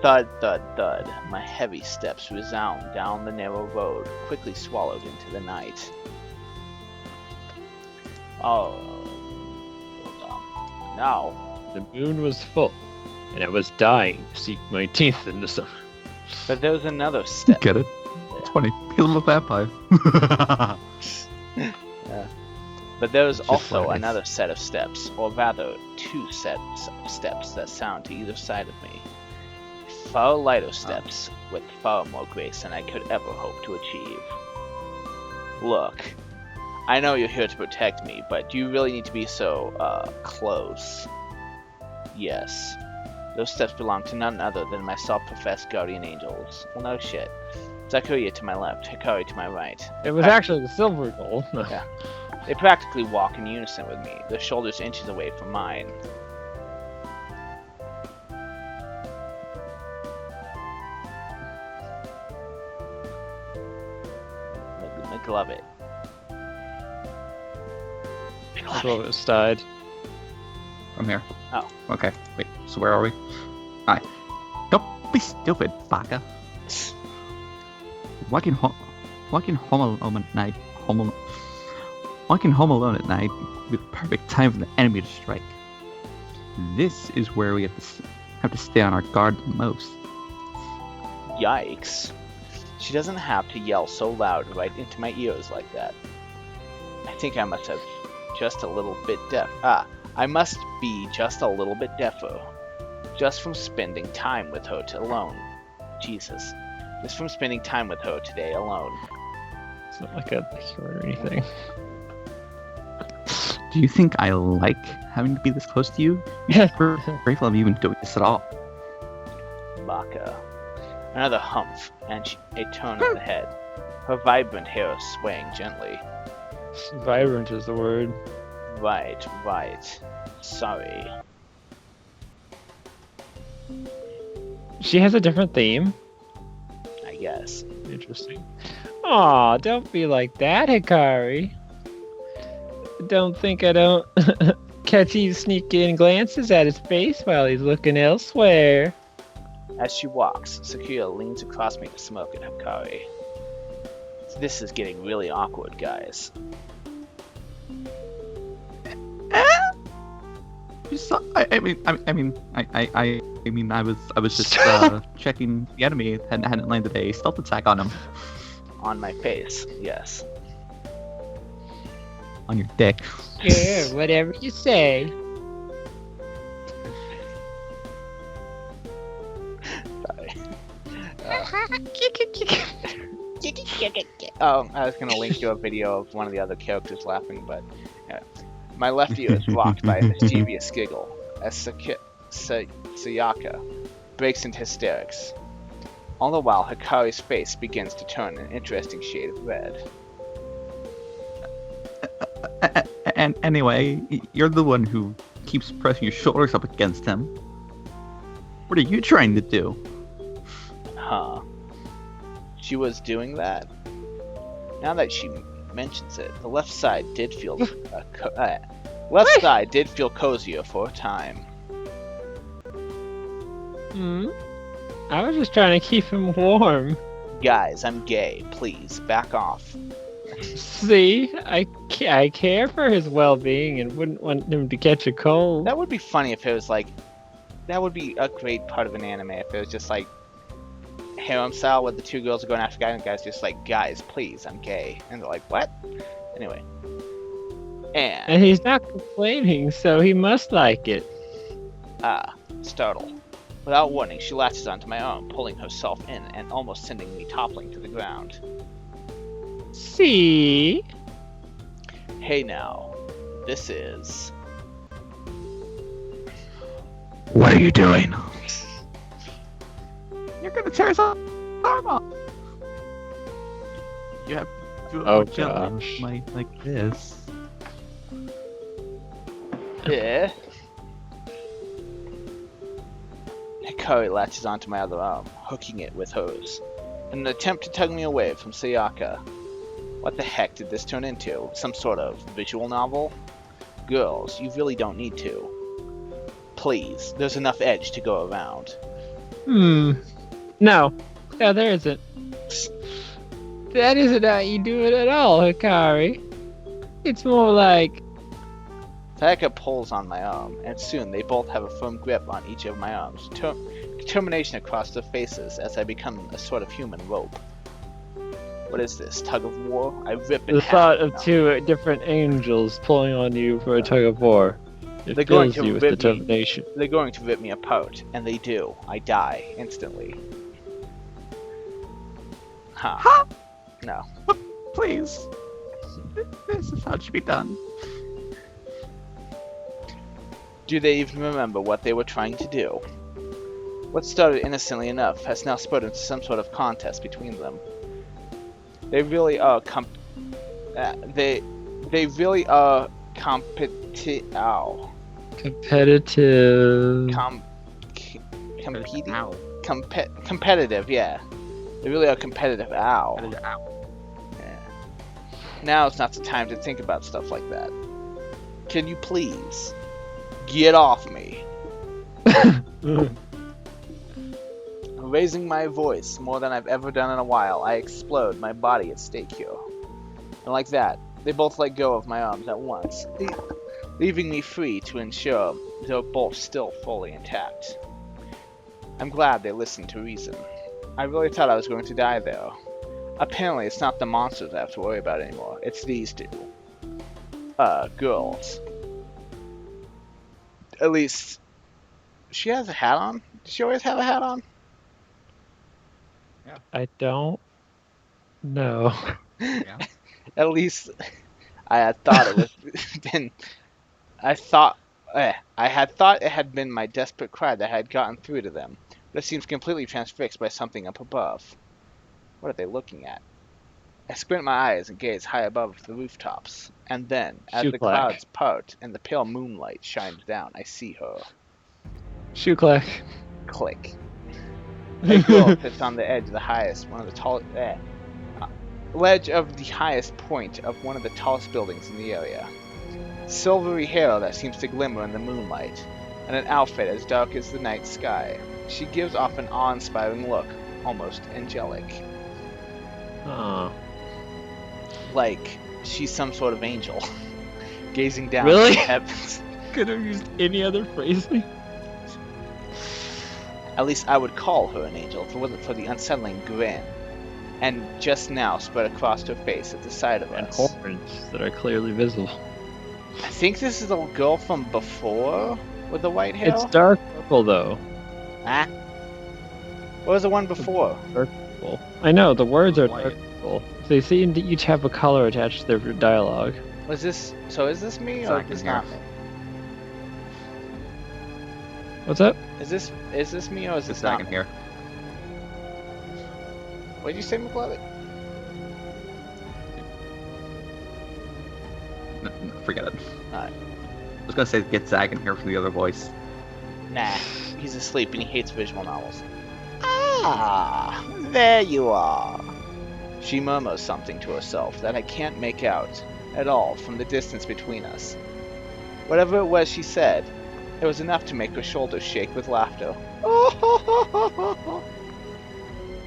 Thud, thud, thud. My heavy steps resound down the narrow road, quickly swallowed into the night. Oh, hold on. Now, The moon was full, and I was dying to sink my teeth into some. but there was another step. Get it? It's funny. Because I'm a vampire. But there was Just also nice. another set of steps, or rather, two sets of steps that sound to either side of me. Far lighter steps, with far more grace than I could ever hope to achieve. Look, I know you're here to protect me, but do you really need to be so, close? Yes. Those steps belong to none other than my self-professed guardian angels. Well, no shit. Sakura to my left, Hikari to my right. It was actually the silver goal. Yeah. They practically walk in unison with me, their shoulders inches away from mine. Mclovett. Mclovett died. I'm here. Oh. Okay. Wait. So where are we? Alright. Don't be stupid, baka. Walking home alone at night. Walking home alone at night with perfect time for the enemy to strike. This is where we have to stay on our guard the most. Yikes. She doesn't have to yell so loud right into my ears like that. I think I must have just a little bit deaf. I must be just a little bit deafer. Just from spending time with her alone. Jesus. Just from spending time with her today alone. It's not like a sword or anything. Do you think I like having to be this close to you? We're grateful of you even doing this at all. Baka. Another humph, and a turn of the head. Her vibrant hair swaying gently. Vibrant is the word. Right. Sorry. She has a different theme. I guess. Interesting. Aw, don't be like that, Hikari. Don't think I don't catch you sneaking glances at his face while he's looking elsewhere. As she walks, Sakura leans across me to smoke at Hikari. This is getting really awkward, guys. I was just checking the enemy hadn't landed a stealth attack on him. On my face, yes. On your dick. Sure, whatever you say. Sorry. I was gonna link you a video of one of the other characters laughing, but my left ear is rocked by a mischievous giggle as Sayaka breaks into hysterics. All the while, Hikari's face begins to turn an interesting shade of red. And anyway, you're the one who keeps pressing your shoulders up against him. What are you trying to do? Huh. She was doing that? Now that she mentions it, the left side did feel cozier for a time. I was just trying to keep him warm. Guys, I'm gay. Please, back off. See, I care for his well-being and wouldn't want him to catch a cold. That would be funny if it was like... That would be a great part of an anime if it was just like... harem style where the two girls are going after guys and the guy's just like, guys, please, I'm gay. And they're like, what? Anyway. And he's not complaining, so he must like it. Startled. Without warning, she latches onto my arm, pulling herself in and almost sending me toppling to the ground. See? Hey now, this is... What are you doing? You're gonna tear his arm off. You have to do it gosh. like this. Yeah. Hikari latches onto my other arm, hooking it with hers, in an attempt to tug me away from Sayaka. What the heck did this turn into? Some sort of visual novel? Girls, you really don't need to. Please, there's enough edge to go around. No, there isn't. That isn't how you do it at all, Hikari. It's more like Taka pulls on my arm, and soon they both have a firm grip on each of my arms. Determination across their faces as I become a sort of human rope. What is this, tug of war? I rip in the half. thought of two different angels pulling on you for a tug of war. It They're going fills to you with rip me. determination. They're going to rip me apart, and they do. I die instantly. Huh. No. Please. This is how it should be done. Do they even remember what they were trying to do? What started innocently enough has now spurred into some sort of contest between them. They really are they really are competitive. Competitive, yeah. They really are competitive. Ow. Yeah. Now's not the time to think about stuff like that. Can you please get off me? Raising my voice more than I've ever done in a while, I explode, my body at stake here. And like that, they both let go of my arms at once, leaving me free to ensure they're both still fully intact. I'm glad they listened to reason. I really thought I was going to die there. Apparently it's not the monsters I have to worry about anymore, it's these two. Girls. At least, she has a hat on? Does she always have a hat on? I don't know. Yeah. At least I had thought it was been. I had thought it had been my desperate cry that had gotten through to them, but it seems completely transfixed by something up above. What are they looking at? I squint my eyes and gaze high above the rooftops, and then, as the clouds part and the pale moonlight shines down, I see her. Shoe clack. Click. A girl sits on the edge of the highest, one of the tallest, ledge of the highest point of one of the tallest buildings in the area. Silvery hair that seems to glimmer in the moonlight, and an outfit as dark as the night sky. She gives off an awe-inspiring look, almost angelic. Like she's some sort of angel, gazing down Really? from the heavens. Could have used any other phrasing. At least I would call her an angel if it wasn't for the unsettling grin, and just now spread across her face at the sight of And us. horns that are clearly visible. I think this is the girl from before with the white hair. It's dark purple though. Ah. What was the one before? Dark purple. I know, the words are White. dark purple. They seem to each have a color attached to their dialogue. Was this? So is this me or Zach is this is not here. me? What's up? Is this me or is this Just not second me? here. What did you say, Mclovett? Forget it. Alright. I was gonna say get Zach in here from the other voice. Nah, he's asleep and he hates visual novels. Ah, there you are. She murmurs something to herself that I can't make out at all from the distance between us. Whatever it was she said, it was enough to make her shoulders shake with laughter.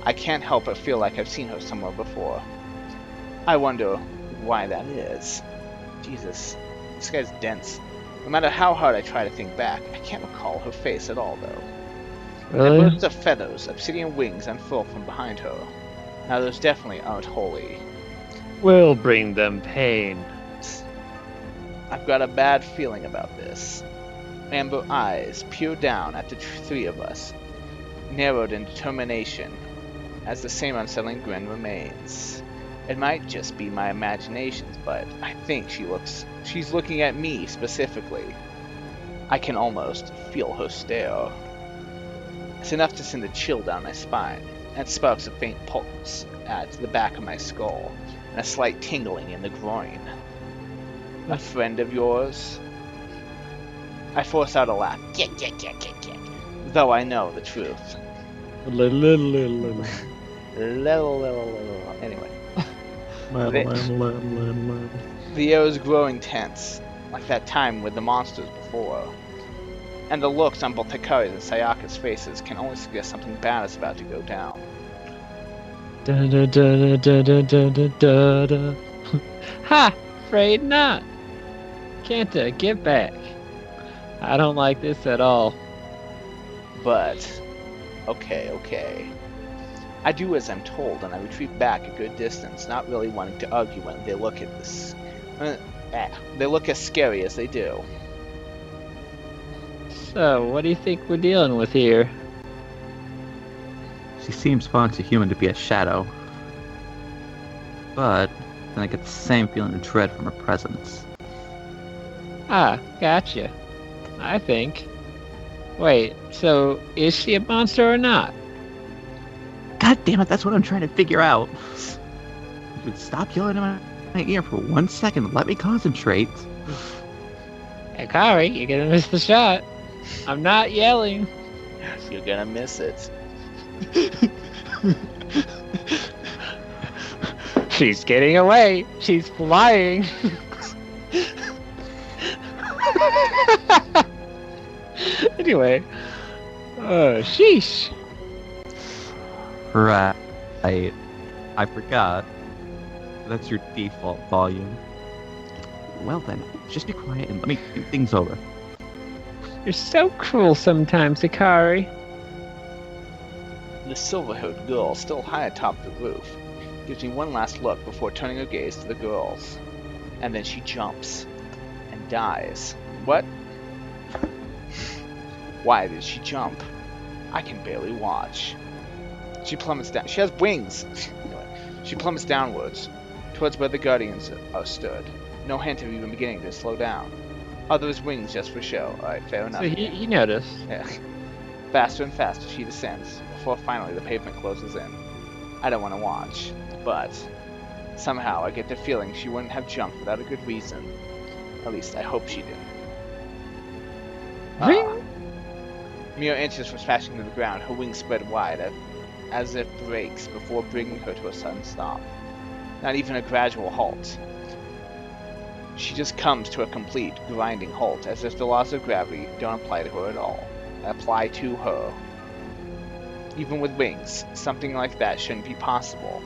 I can't help but feel like I've seen her somewhere before. I wonder why that is. Jesus, this guy's dense. No matter how hard I try to think back, I can't recall her face at all, though. Really? The bursts of feathers, obsidian wings unfurl from behind her. Now those definitely aren't holy. We'll bring them pain. I've got a bad feeling about this. Amber eyes peer down at the three of us, narrowed in determination, as the same unsettling grin remains. It might just be my imaginations, but I think she's looking at me specifically. I can almost feel her stare. It's enough to send a chill down my spine, and sparks a faint pulse at the back of my skull, and a slight tingling in the groin. A friend of yours? I force out a laugh, though I know the truth. Little. Anyway. The air is growing tense, like that time with the monsters before. and the looks on both Hikari's and Sayaka's faces can only suggest something bad is about to go down. Da da da da da da da da da. Ha! Afraid not. Kenta, get back. I don't like this at all. But, okay. I do as I'm told, and I retreat back a good distance, not really wanting to argue when they look at this. They look as scary as they do. So, what do you think we're dealing with here? She seems far too human to be a shadow. But then I get the same feeling of dread from her presence. Ah, gotcha. I think. Wait, so is she a monster or not? God damn it, that's what I'm trying to figure out. If you would stop yelling in my ear for 1 second and let me concentrate. Hikari, you're gonna miss the shot. I'm not yelling. You're gonna miss it. She's getting away. She's flying. Anyway. Sheesh. Right. I forgot. That's your default volume. Well then, just be quiet and let me think things over. You're so cruel sometimes, Hikari. The silver-haired girl, still high atop the roof, gives me one last look before turning her gaze to the girls. And then she jumps. And dies. What? Why did she jump? I can barely watch. She plummets down. She has wings! Anyway, she plummets downwards, towards where the guardians are stood. No hint of even beginning to slow down. Oh, those wings just for show. Alright, fair enough. So he noticed. Yeah. Faster and faster she descends, before finally the pavement closes in. I don't want to watch, but somehow I get the feeling she wouldn't have jumped without a good reason. At least I hope she didn't. Ring! Mere inches from smashing to the ground, her wings spread wide, as if brakes, before bringing her to a sudden stop. Not even a gradual halt. She just comes to a complete, grinding halt, as if the laws of gravity don't apply to her at all. Apply to her. Even with wings, something like that shouldn't be possible.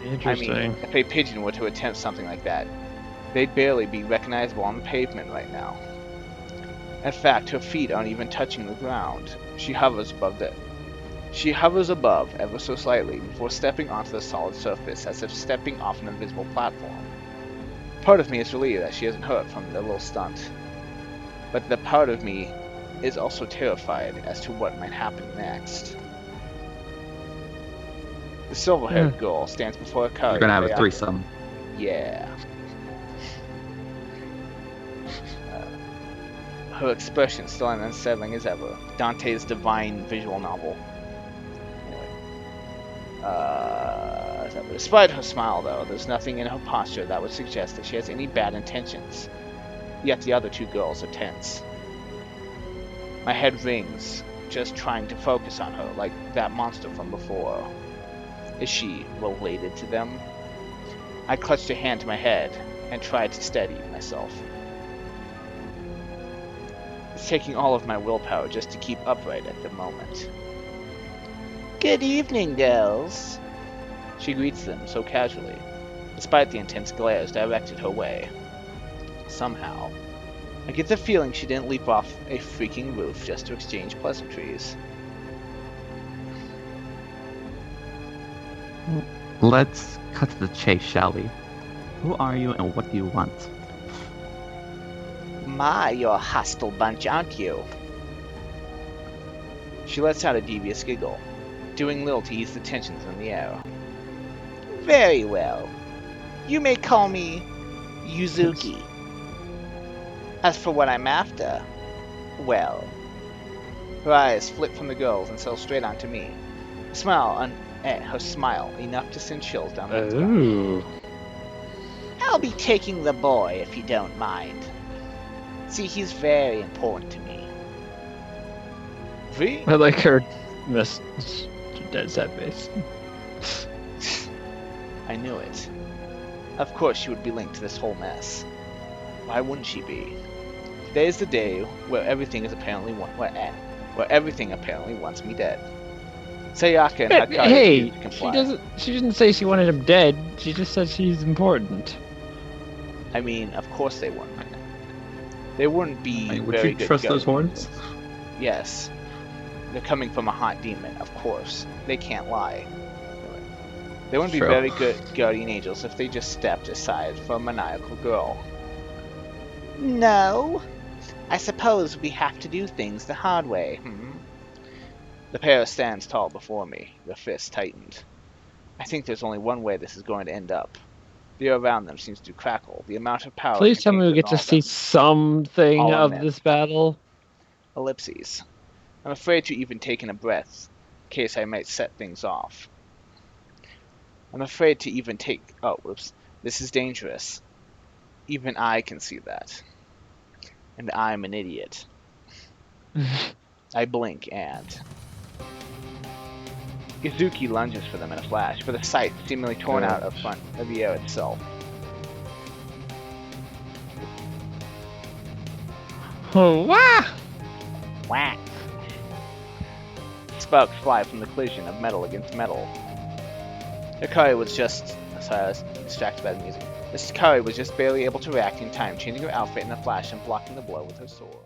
Interesting. I mean, if a pigeon were to attempt something like that, they'd barely be recognizable on the pavement right now. In fact, her feet aren't even touching the ground. She hovers above ever so slightly before stepping onto the solid surface, as if stepping off an invisible platform. Part of me is relieved that she isn't hurt from the little stunt, but the part of me is also terrified as to what might happen next. The silver-haired girl stands before a car. You're gonna have a threesome. Yeah. Her expression still as unsettling as ever. Dante's divine visual novel. Anyway. Despite her smile, though, there's nothing in her posture that would suggest that she has any bad intentions. Yet the other two girls are tense. My head rings, just trying to focus on her, like that monster from before. Is she related to them? I clutched a hand to my head and tried to steady myself. It's taking all of my willpower just to keep upright at the moment. Good evening, girls. She greets them so casually, despite the intense glares directed her way. Somehow, I get the feeling she didn't leap off a freaking roof just to exchange pleasantries. Let's cut to the chase, shall we? Who are you and what do you want? My, you're a hostile bunch, aren't you? She lets out a devious giggle, doing little to ease the tensions in the air. Very well. You may call me Yuzuki. As for what I'm after, well... Her eyes flit from the girls and settle straight onto me. Her smile enough to send chills down my spine. Ooh. I'll be taking the boy if you don't mind. See, he's very important to me. I like her dead set face. I knew it. Of course she would be linked to this whole mess. Why wouldn't she be? Today's the day where everything is apparently where everything apparently wants me dead. Sayaka and Hakari Hey, refuse to comply. she didn't say she wanted him dead. She just said she's important. I mean, of course they wouldn't. They wouldn't be Would very you good trust those guardian horns? angels. Yes. They're coming from a hot demon, of course. They can't lie. They wouldn't be True. very good guardian angels if they just stepped aside for a maniacal girl. No. I suppose we have to do things the hard way, The pair stands tall before me, their fists tightened. I think there's only one way this is going to end up. The air around them seems to crackle. The amount of power Please tell me contained we get in to all see them. something All of immense. this battle. Ellipses. I'm afraid to even take in a breath, in case I might set things off. I'm afraid to even take... Oh, whoops. This is dangerous. Even I can see that. And I'm an idiot. I blink and... Izuki lunges for them in a flash, for the sight seemingly torn out of front of the air itself. Oh, wah! Whack! Sparks fly from the collision of metal against metal. Hikari was just... Sorry, I was distracted by the music. Hikari was just barely able to react in time, changing her outfit in a flash and blocking the blow with her sword.